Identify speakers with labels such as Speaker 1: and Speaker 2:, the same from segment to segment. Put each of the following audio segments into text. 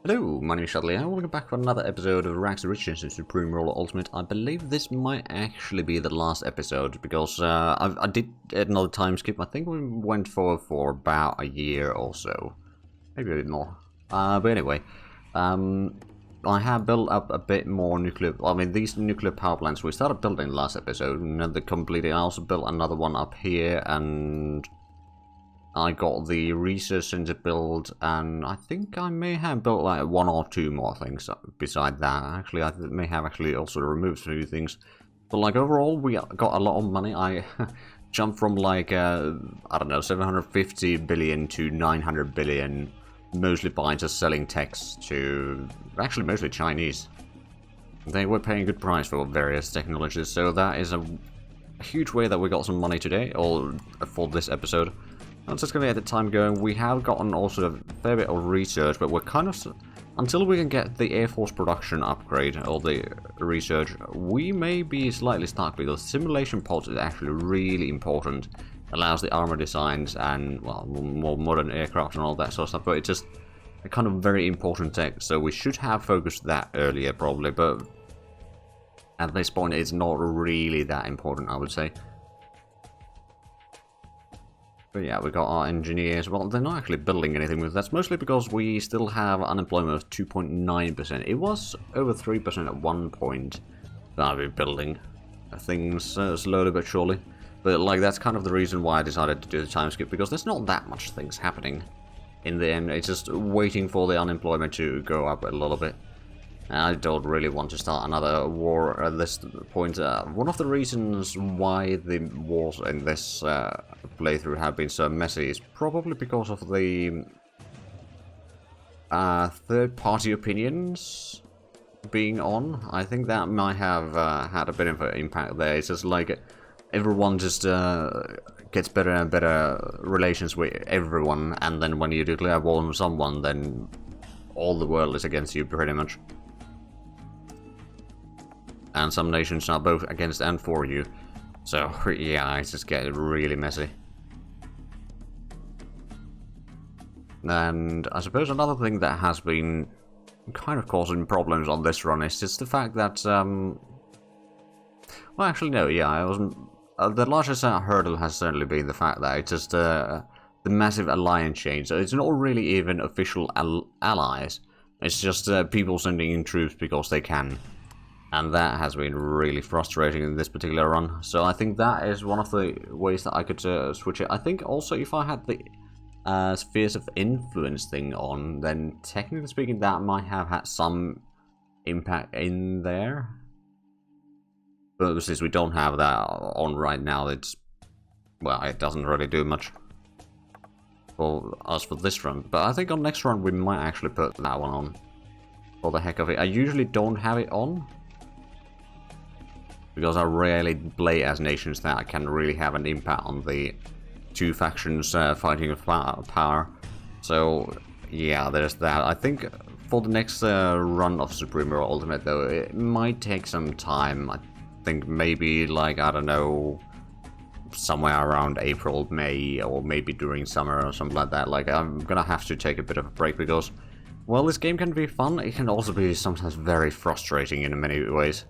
Speaker 1: Hello, my name is Shadley and welcome back for another episode of richest and Supreme Roller Ultimate. I believe this might actually be the last episode because I did another time skip. I think we went for about a year or so, maybe a bit more. But anyway, I have built up a bit more nuclear. I mean, these nuclear power plants we started building last episode, and then they completed. I also built another one up here, and I got the research center build, and I think I may have built like one or two more things beside that. Actually, I may have actually also removed a few things. But like overall, we got a lot of money. I jumped from like, I don't know, 750 billion to 900 billion, mostly by just selling techs to, actually mostly Chinese. They were paying a good price for various technologies, so that is a huge way that we got some money today, or for this episode. I'm just going to get the time going. We have gotten also a fair bit of research, but we're kind of... Until we can get the Air Force production upgrade, or the research, we may be slightly stuck, because simulation pods is actually really important. Allows the armor designs and, well, more modern aircraft and all that sort of stuff, but it's just a kind of very important tech, so we should have focused that earlier probably, but at this point it's not really that important, I would say. But yeah, we got our engineers. Well, they're not actually building anything with that's mostly because we still have unemployment of 2.9%. It was over 3% at one point that I've been building things slowly but surely. But like that's kind of the reason why I decided to do the time skip, because there's not that much things happening in the end. It's just waiting for the unemployment to go up a little bit. I don't really want to start another war at this point. One of the reasons why the wars in this playthrough have been so messy is probably because of the third-party opinions being on. I think that might have had a bit of an impact there. It's just like everyone just gets better and better relations with everyone, and then when you declare war on someone, then all the world is against you pretty much. And some nations are both against and for you. So, yeah, it's just getting really messy. And I suppose another thing that has been kind of causing problems on this run is just the fact that, well, actually, no, yeah, I wasn't... the largest hurdle has certainly been the fact that it's just the massive alliance change. So it's not really even official allies. It's just people sending in troops because they can. And that has been really frustrating in this particular run. So I think that is one of the ways that I could switch it. I think also if I had the spheres of influence thing on, then technically speaking that might have had some impact in there. But since we don't have that on right now, it's... well, it doesn't really do much for us for this run. But I think on next run we might actually put that one on. For the heck of it. I usually don't have it on, because I rarely play as nations that can really have an impact on the two factions fighting for power. So, yeah, there's that. I think for the next run of Supreme Roller Ultimate, though, it might take some time. I think maybe, like, I don't know, somewhere around April, May, or maybe during summer or something like that. Like, I'm gonna have to take a bit of a break because, well, this game can be fun. It can also be sometimes very frustrating in many ways.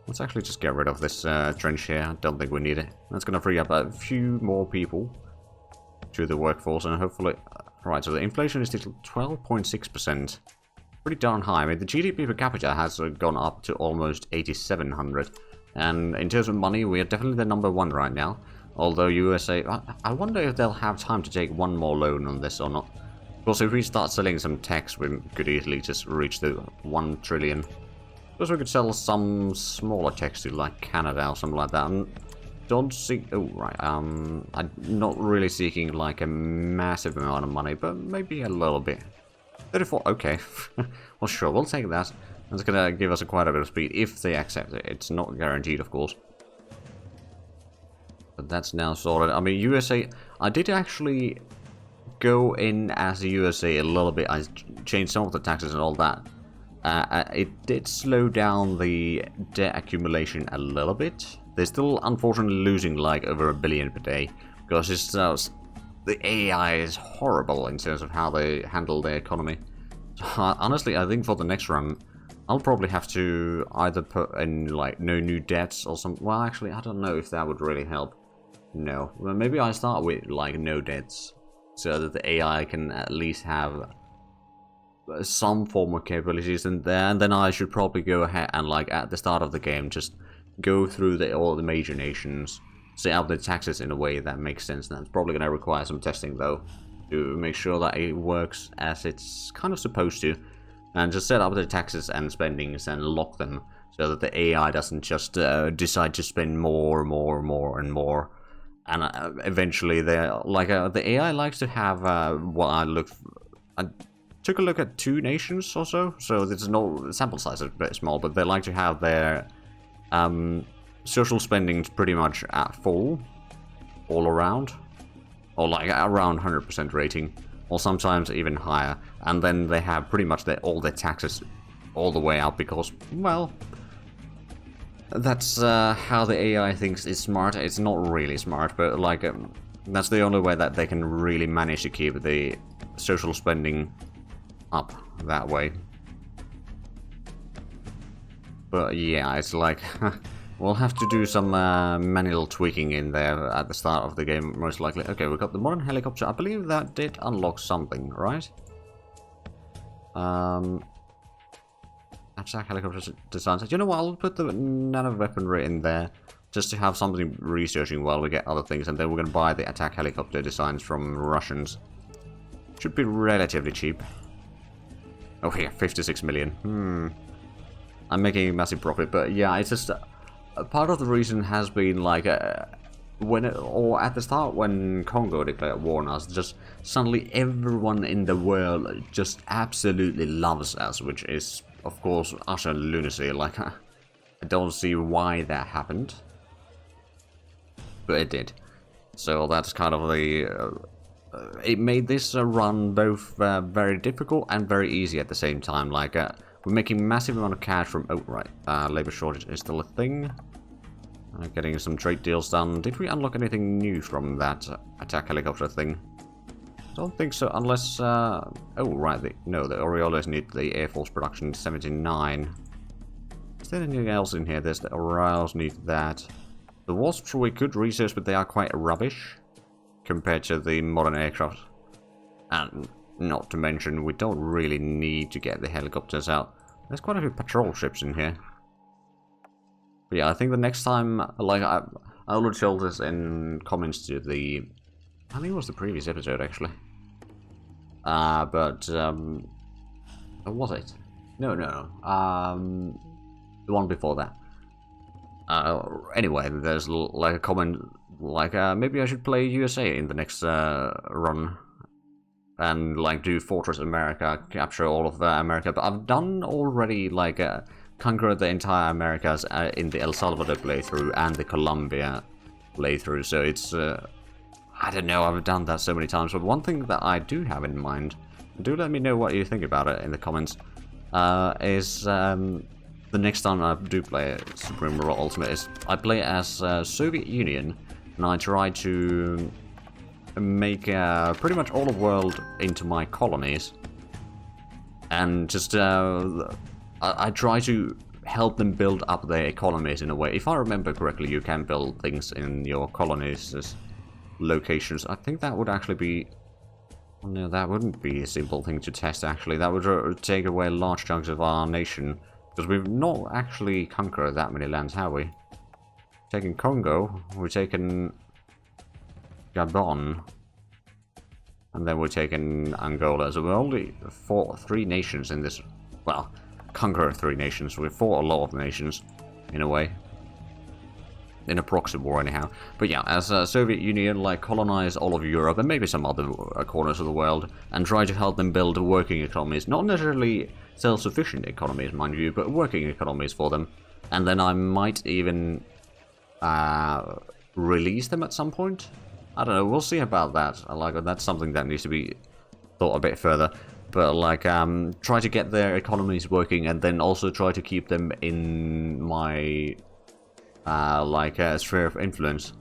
Speaker 1: Let's actually just get rid of this trench here. I don't think we need it. That's going to free up a few more people to the workforce, and hopefully... right, so the inflation is still 12.6%. Pretty darn high. I mean, the GDP per capita has gone up to almost 8,700. And in terms of money, we are definitely the #1 right now. Although USA... I wonder if they'll have time to take one more loan on this or not. Because if we start selling some techs, we could easily just reach the 1 trillion. Because we could sell some smaller techs to like Canada or something like that. And don't see... oh, right. I'm not really seeking like a massive amount of money, but maybe a little bit. 34, okay. Well, sure, we'll take that. That's gonna give us quite a bit of speed if they accept it. It's not guaranteed, of course. But that's now sorted. I mean, USA... I did actually go in as the USA a little bit. I changed some of the taxes and all that. It did slow down the debt accumulation a little bit. They're still unfortunately losing like over 1 billion per day, because it's the AI is horrible in terms of how they handle their economy. Honestly, I think for the next run, I'll probably have to either put in, like, no new debts or some... Well, actually, I don't know if that would really help. No. Well, maybe I start with, like, no debts, so that the AI can at least have some form of capabilities in there, and then I should probably go ahead and, like, at the start of the game, just go through all the major nations, set up the taxes in a way that makes sense. That's probably going to require some testing, though, to make sure that it works as it's kind of supposed to, and just set up the taxes and spendings and lock them, so that the AI doesn't just decide to spend more, and more. And eventually, the AI likes to have what I took a look at 2 nations or so. So there's no sample size is a bit small, but they like to have their social spendings pretty much at full, all around, or like around 100% rating, or sometimes even higher. And then they have pretty much all their taxes all the way up because, well, that's how the AI thinks is smart. It's not really smart, but like that's the only way that they can really manage to keep the social spending up that way. But yeah, it's like we'll have to do some manual tweaking in there at the start of the game, most likely. Okay, we got the modern helicopter. I believe that did unlock something, right? Attack helicopter designs. You know what? I'll put the nano weaponry in there just to have something researching while we get other things, and then we're gonna buy the attack helicopter designs from Russians. Should be relatively cheap. Oh yeah, 56 million. I'm making a massive profit, but yeah, it's just part of the reason has been like or at the start when Congo declared war on us, just suddenly everyone in the world just absolutely loves us, which is of course utter lunacy. Like I don't see why that happened, but it did. So that's kind of the it made this run both very difficult and very easy at the same time. Like we're making massive amount of cash from... Oh, right. Labor shortage is still a thing. Getting some trade deals done. Did we unlock anything new from that attack helicopter thing? Don't think so, unless... oh, right. No, the Orioles need the Air Force production 79. Is there anything else in here? There's the Orioles need that. The Wasps we could research, but they are quite rubbish compared to the modern aircraft. And not to mention, we don't really need to get the helicopters out. There's quite a few patrol ships in here. But yeah, I think the next time, like, I already told this in comments to the... I think it was the previous episode, actually. What was it? No. The one before that. Anyway, there's like a comment, like, maybe I should play USA in the next run. And, like, do Fortress America, capture all of America. But I've done already, like, conquered the entire Americas in the El Salvador playthrough and the Colombia playthrough. So it's, I don't know, I've done that so many times. But one thing that I do have in mind, do let me know what you think about it in the comments, is the next time I do play Supreme Royal Ultimate is I play as Soviet Union, and I try to make pretty much all of the world into my colonies, and just I try to help them build up their economies in a way. If I remember correctly, you can build things in your colonies as locations. I think that would actually be... No, that wouldn't be a simple thing to test, actually. That would take away large chunks of our nation, because we've not actually conquered that many lands, have we? Taken Congo, we've taken Gabon, and then we're taking Angola. So we're only fought 3 nations in this. Well, conquer 3 nations. We fought a lot of nations, in a way, in a proxy war, anyhow. But yeah, as a Soviet Union, like, colonize all of Europe and maybe some other corners of the world, and try to help them build working economies. Not necessarily self-sufficient economies, mind you, but working economies for them. And then I might even release them at some point. I don't know, we'll see about that. That's something that needs to be thought a bit further. But, like, try to get their economies working, and then also try to keep them in my, sphere of influence.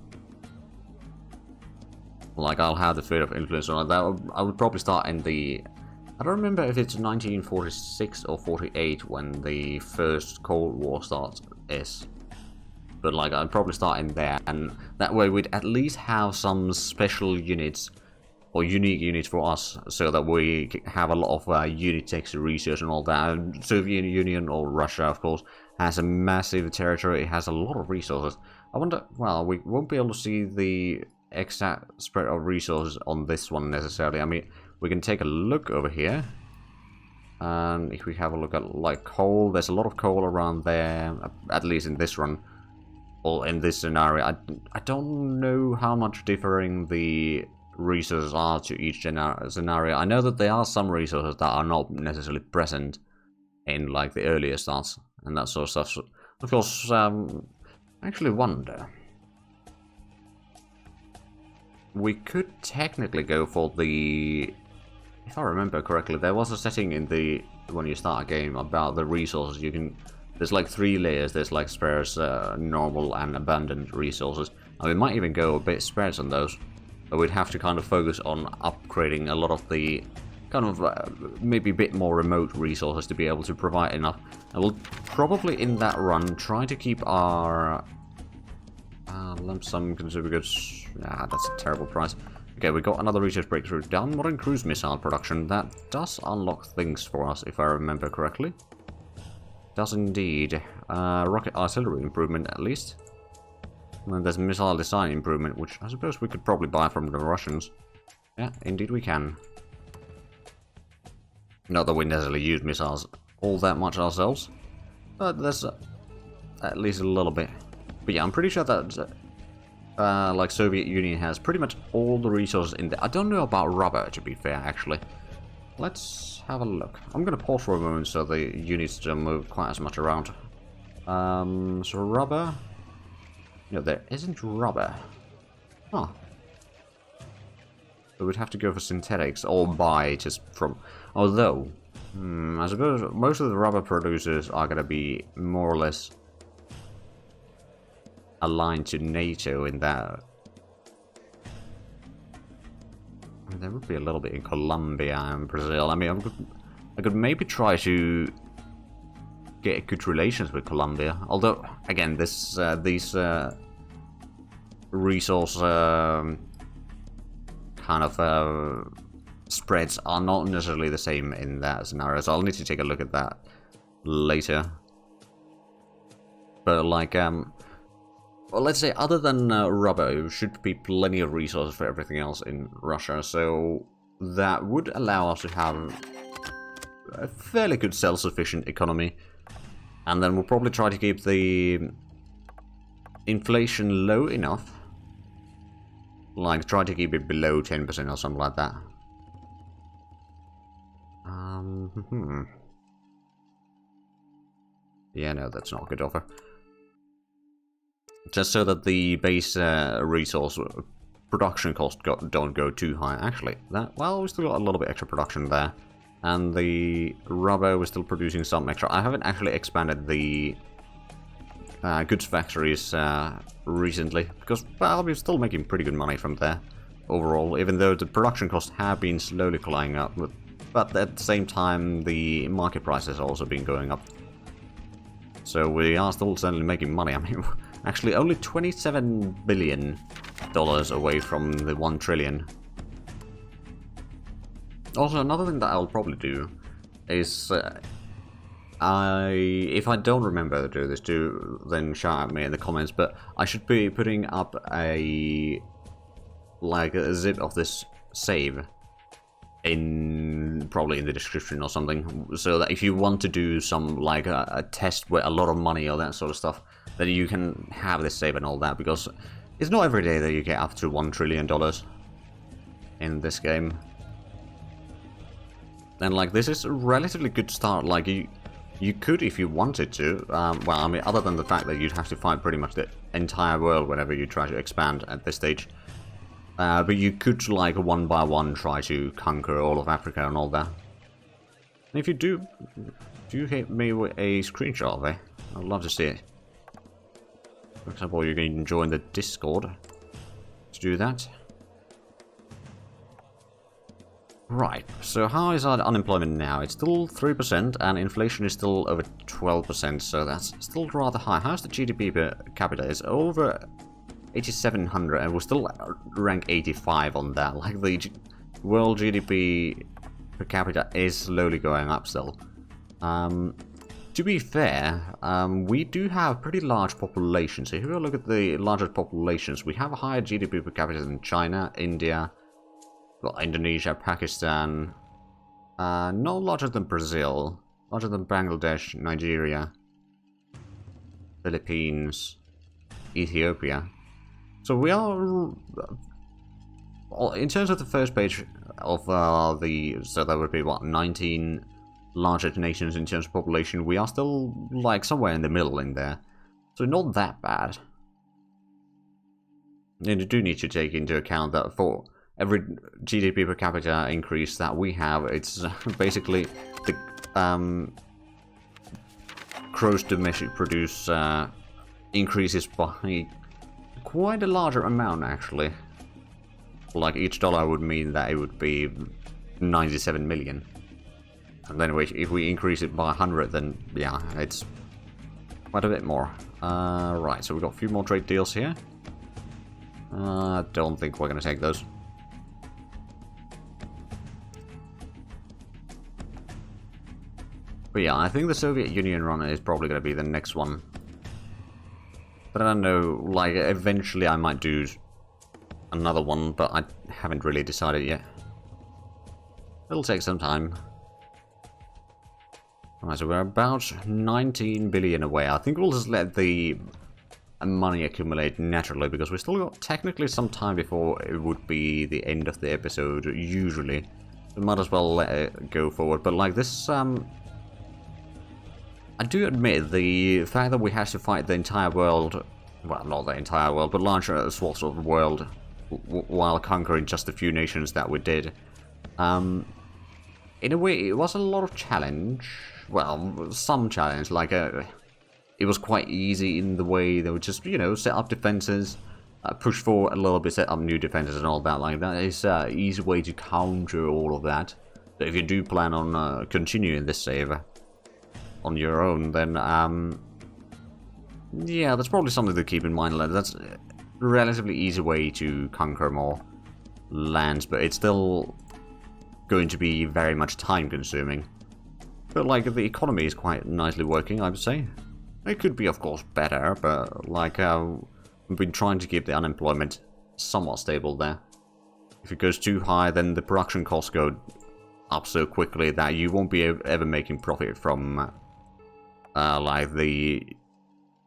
Speaker 1: Like, I'll have the sphere of influence on that. I would probably start in the I don't remember if it's 1946 or 48 when the first Cold War starts is. But like, I'd probably start in there, and that way we'd at least have some special units, or unique units for us, so that we have a lot of Unitex research and all that. And Soviet Union, or Russia, of course, has a massive territory, it has a lot of resources. I wonder, well, we won't be able to see the exact spread of resources on this one necessarily. I mean, we can take a look over here. And if we have a look at, like, coal, there's a lot of coal around there, at least in this run. Or in this scenario. I don't know how much differing the resources are to each scenario. I know that there are some resources that are not necessarily present in, like, the earlier starts and that sort of stuff. So, of course, I actually wonder. We could technically go for the... If I remember correctly, there was a setting in the... when you start a game about the resources you can... There's like 3 layers. There's like sparse, normal, and abundant resources. And we might even go a bit sparse on those. But we'd have to kind of focus on upgrading a lot of the kind of maybe a bit more remote resources to be able to provide enough. And we'll probably in that run try to keep our lump sum consumer goods. That's a terrible price. Okay, we got another research breakthrough. Down modern cruise missile production. That does unlock things for us, if I remember correctly. Does indeed. Rocket artillery improvement, at least. And then there's missile design improvement, which I suppose we could probably buy from the Russians. Yeah, indeed we can. Not that we necessarily use missiles all that much ourselves, but there's at least a little bit. But yeah, I'm pretty sure that like Soviet Union has pretty much all the resources in there. I don't know about rubber, to be fair, actually. Let's have a look. I'm gonna pause for a moment so the units don't move quite as much around. So rubber. No, there isn't rubber. Huh. So we'd have to go for synthetics or buy just from... Although, I suppose most of the rubber producers are gonna be more or less aligned to NATO in that. There would be a little bit in Colombia and Brazil. I mean, I could maybe try to get good relations with Colombia. Although, again, these resource kind of spreads are not necessarily the same in that scenario. So I'll need to take a look at that later. But like, well, let's say other than rubber, there should be plenty of resources for everything else in Russia, so that would allow us to have a fairly good self-sufficient economy. And then we'll probably try to keep the inflation low enough, like try to keep it below 10% or something like that. Yeah, no, that's not a good offer. Just so that the base resource production cost don't go too high. Actually, well, we still got a little bit extra production there. And the rubber, we're still producing some extra. I haven't actually expanded the goods factories recently. Because, well, we're still making pretty good money from there overall. Even though the production costs have been slowly climbing up. But at the same time, the market price has also been going up. So we are still certainly making money. I mean... Actually, only $27 billion away from the 1 trillion. Also, another thing that I'll probably do is, if I don't remember to do this, then shout at me in the comments. But I should be putting up a zip of this save probably in the description or something, so that if you want to do some like a test with a lot of money or that sort of stuff, then you can have this save and all that, because it's not every day that you get up to $1 trillion in this game. And like, this is a relatively good start. Like, you could, if you wanted to, well, I mean, other than the fact that you'd have to fight pretty much the entire world whenever you try to expand at this stage. But you could, like, one by one try to conquer all of Africa and all that. And if you do hit me with a screenshot of it, I'd love to see it. For example, you can join the Discord to do that. Right, so how is our unemployment now? It's still 3% and inflation is still over 12%, so that's still rather high. How's the GDP per capita? It's over 8,700 and we're still rank 85 on that. Like the world GDP per capita is slowly going up still. To be fair, we do have pretty large populations. So if you look at the largest populations, we have a higher GDP per capita than China, India, well, Indonesia, Pakistan, not larger than Brazil, larger than Bangladesh, Nigeria, Philippines, Ethiopia. So we are, in terms of the first page of so that would be what, 19 largest nations in terms of population, we are still like somewhere in the middle in there. So not that bad. And you do need to take into account that for every GDP per capita increase that we have, it's basically the gross domestic produce increases by quite a larger amount actually. Like each dollar would mean that it would be 97 million. And then if we increase it by 100, then yeah, it's quite a bit more. Right, so we've got a few more trade deals here. I don't think we're going to take those. But yeah, I think the Soviet Union run is probably going to be the next one. But I don't know, like, eventually I might do another one, but I haven't really decided yet. It'll take some time. Alright, so we're about 19 billion away. I think we'll just let the money accumulate naturally, because we still got technically some time before it would be the end of the episode, usually. So might as well let it go forward. But like this, I do admit the fact that we have to fight the entire world, well, not the entire world, but larger swaths of the world, while conquering just a few nations that we did. In a way, it was a lot of challenge. Well, some challenge, like it was quite easy in the way they would just, you know, set up defenses, push forward a little bit, set up new defenses and all that. Like that is an easy way to counter all of that. So if you do plan on continuing this save on your own, then yeah, that's probably something to keep in mind. That's a relatively easy way to conquer more lands, but it's still going to be very much time consuming. But like the economy is quite nicely working, I would say. It could be of course better, but like we've been trying to keep the unemployment somewhat stable there. If it goes too high, then the production costs go up so quickly that you won't be ever making profit from like the,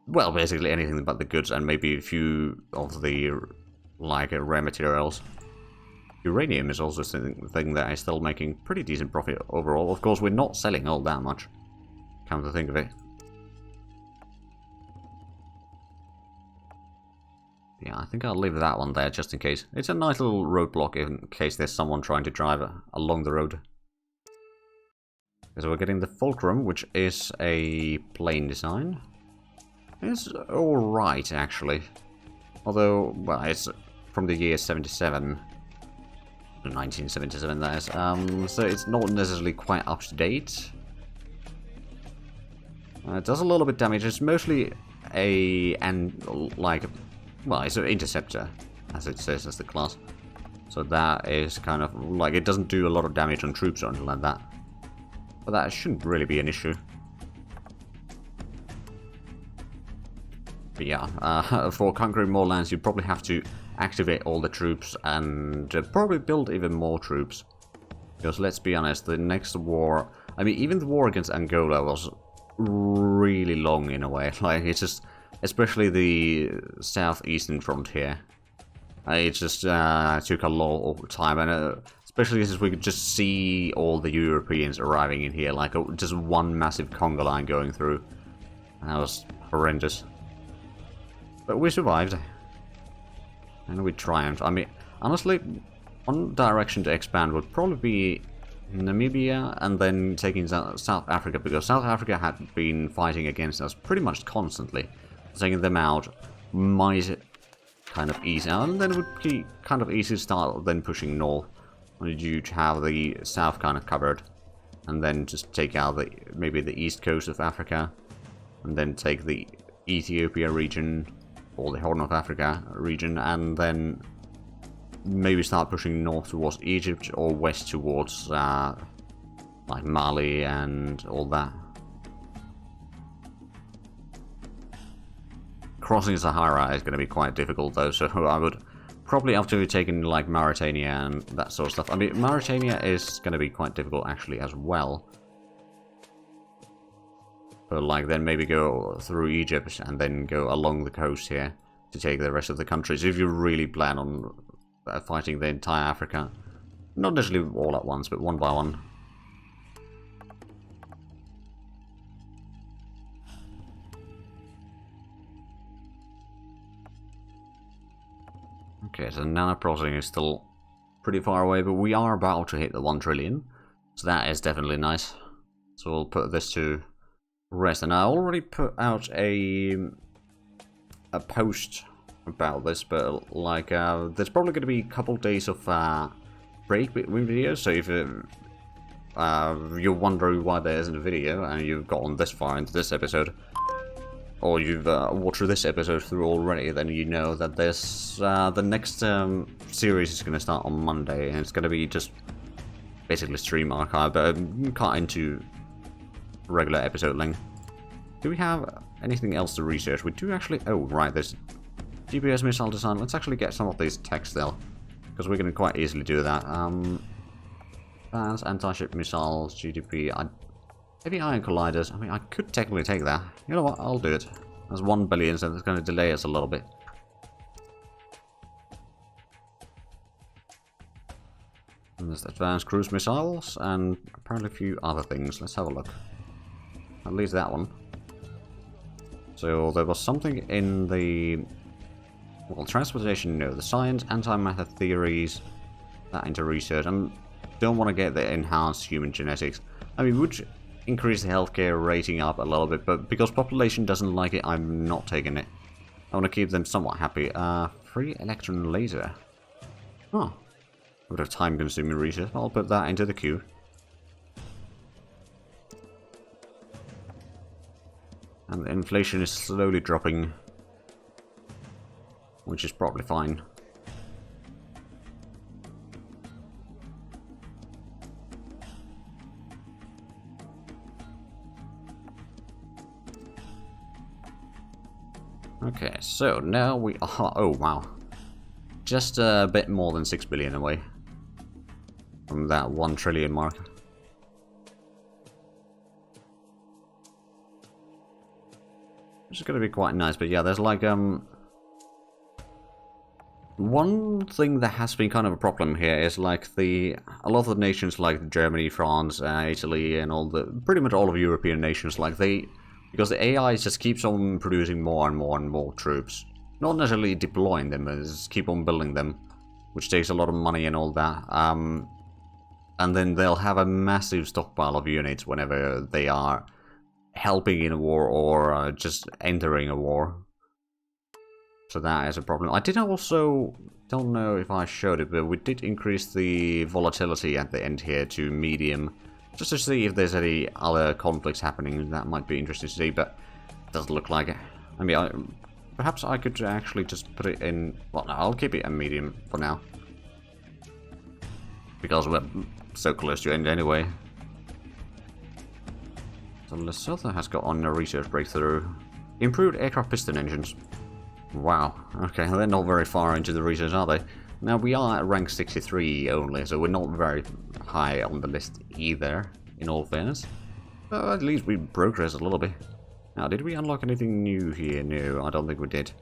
Speaker 1: well, basically anything but the goods and maybe a few of the like rare materials. Uranium is also something that is still making pretty decent profit overall. Of course, we're not selling all that much, come to think of it. Yeah, I think I'll leave that one there just in case. It's a nice little roadblock in case there's someone trying to drive along the road. So we're getting the Fulcrum, which is a plain design. It's alright, actually. Although, well, it's from the year 77. 1977, that is. So it's not necessarily quite up to date. It does a little bit of damage. It's mostly well, it's an interceptor, as it says as the class. So that is kind of like, it doesn't do a lot of damage on troops or anything like that. But that shouldn't really be an issue. But yeah, for conquering more lands, you probably have to activate all the troops and probably build even more troops. Because let's be honest, the next war, I mean, even the war against Angola was really long in a way. Like, it's just, especially the southeastern frontier. It just took a lot of time, and especially since we could just see all the Europeans arriving in here, like just one massive conga line going through. That was horrendous. But we survived. And we triumphed. I mean, honestly, one direction to expand would probably be Namibia and then taking South Africa, because South Africa had been fighting against us pretty much constantly. Taking them out might kind of ease out, and then it would be kind of easy to start then pushing north. I need you to have the south kind of covered, and then just take out the maybe the east coast of Africa, and then take the Ethiopia region, or the Horn of Africa region, and then maybe start pushing north towards Egypt, or west towards like Mali and all that. Crossing Sahara is going to be quite difficult though, so I would probably have to take in like Mauritania and that sort of stuff. I mean, Mauritania is going to be quite difficult actually as well. But like then maybe go through Egypt and then go along the coast here to take the rest of the countries if you really plan on fighting the entire Africa. Not necessarily all at once, but one by one. Okay, so nano processing is still pretty far away, but we are about to hit the 1 trillion. So that is definitely nice. So we'll put this to rest. And I already put out a post about this, but like there's probably going to be a couple days of break between videos. So if you're wondering why there isn't a video and you've gotten this far into this episode, or you've watched this episode through already, then you know that there's the next series is going to start on Monday, and it's going to be just basically stream archive, but cut into regular episode length. Do we have anything else to research? We do actually... Oh, right, there's GPS missile design. Let's actually get some of these texts there, because we can quite easily do that. Advanced anti-ship missiles, GDP... Heavy ion colliders. I mean, I could technically take that. You know what? I'll do it. That's 1 billion, so it's going to delay us a little bit. And there's advanced cruise missiles, and apparently a few other things. Let's have a look. At least that one. So there was something in the... Well, transportation, no. The science, antimatter theories, that into research. I don't want to get the enhanced human genetics. I mean, would increase the healthcare rating up a little bit, but because population doesn't like it, I'm not taking it. I want to keep them somewhat happy. Free electron laser. Oh. A bit of time-consuming research. I'll put that into the queue. And the inflation is slowly dropping, which is probably fine. Okay, so now we are... Oh, wow. Just a bit more than 6 billion away from that 1 trillion mark. Which is going to be quite nice, but yeah, there's like... One thing that has been kind of a problem here is like a lot of the nations like Germany, France, Italy, and pretty much all of European nations, like because the AI just keeps on producing more and more and more troops. Not necessarily deploying them, but just keep on building them, which takes a lot of money and all that. And then they'll have a massive stockpile of units whenever they are helping in a war or just entering a war. So that is a problem. I did also, don't know if I showed it, but we did increase the volatility at the end here to medium. Just to see if there's any other conflicts happening. That might be interesting to see, but it doesn't look like it. I mean, perhaps I could actually just put it in... Well, no, I'll keep it a medium for now. Because we're so close to end anyway. So Lesotho has got on a research breakthrough. Improved aircraft piston engines. Wow. Okay, they're not very far into the research, are they? Now, we are at rank 63 only, so we're not very high on the list either, in all fairness. But at least we progressed a little bit. Now, did we unlock anything new here? No, I don't think we did.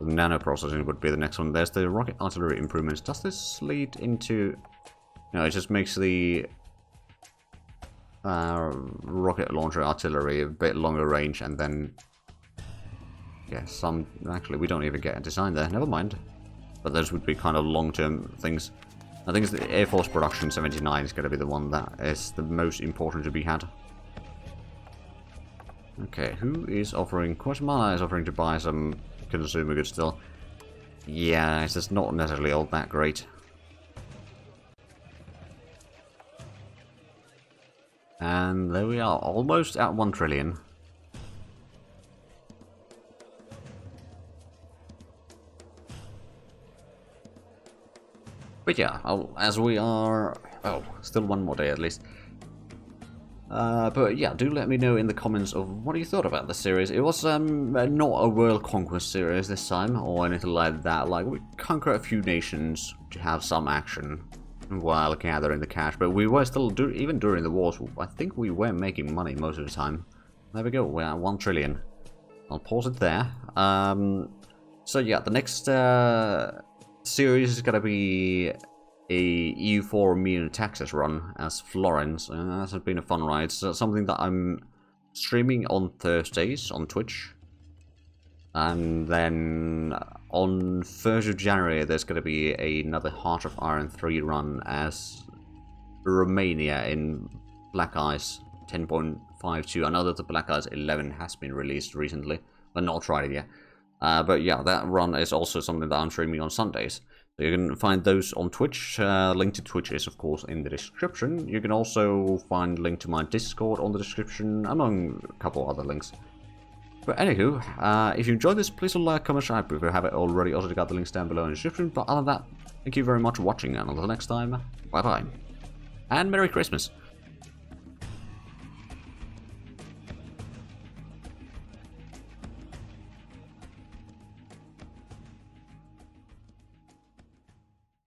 Speaker 1: The nano processing would be the next one. There's the rocket artillery improvements. Does this lead into... No, it just makes the rocket launcher artillery a bit longer range, and then... Yeah, actually, we don't even get a design there. Never mind. But those would be kind of long-term things. I think it's the Air Force Production 79 is going to be the one that is the most important to be had. Okay, who is offering... Guatemala is offering to buy some consumer goods still. Yeah, it's just not necessarily all that great. And there we are, almost at 1 trillion. But yeah, as we are... Oh, still one more day at least. But yeah, do let me know in the comments of what you thought about the series. It was not a world conquest series this time, or anything like that. Like, we conquer a few nations to have some action while gathering the cash. But we were still, even during the wars, I think we were making money most of the time. There we go, we're at 1 trillion. I'll pause it there. So yeah, the next series is gonna be a EU4 immune taxes run as Florence, and that has been a fun ride. So something that I'm streaming on Thursdays on Twitch, and then on 1st of January there's going to be another Heart of Iron 3 run as Romania in Black Ice 10.52. I know that the Black Ice 11 has been released recently, but not tried it yet. But yeah, that run is also something that I'm streaming on Sundays. So you can find those on Twitch. Link to Twitch is, of course, in the description. You can also find link to my Discord on the description, among a couple other links. But anywho, if you enjoyed this, please like, comment, subscribe if you haven't already. Also, got the links down below in the description. But other than that, thank you very much for watching, and until next time, bye-bye. And Merry Christmas!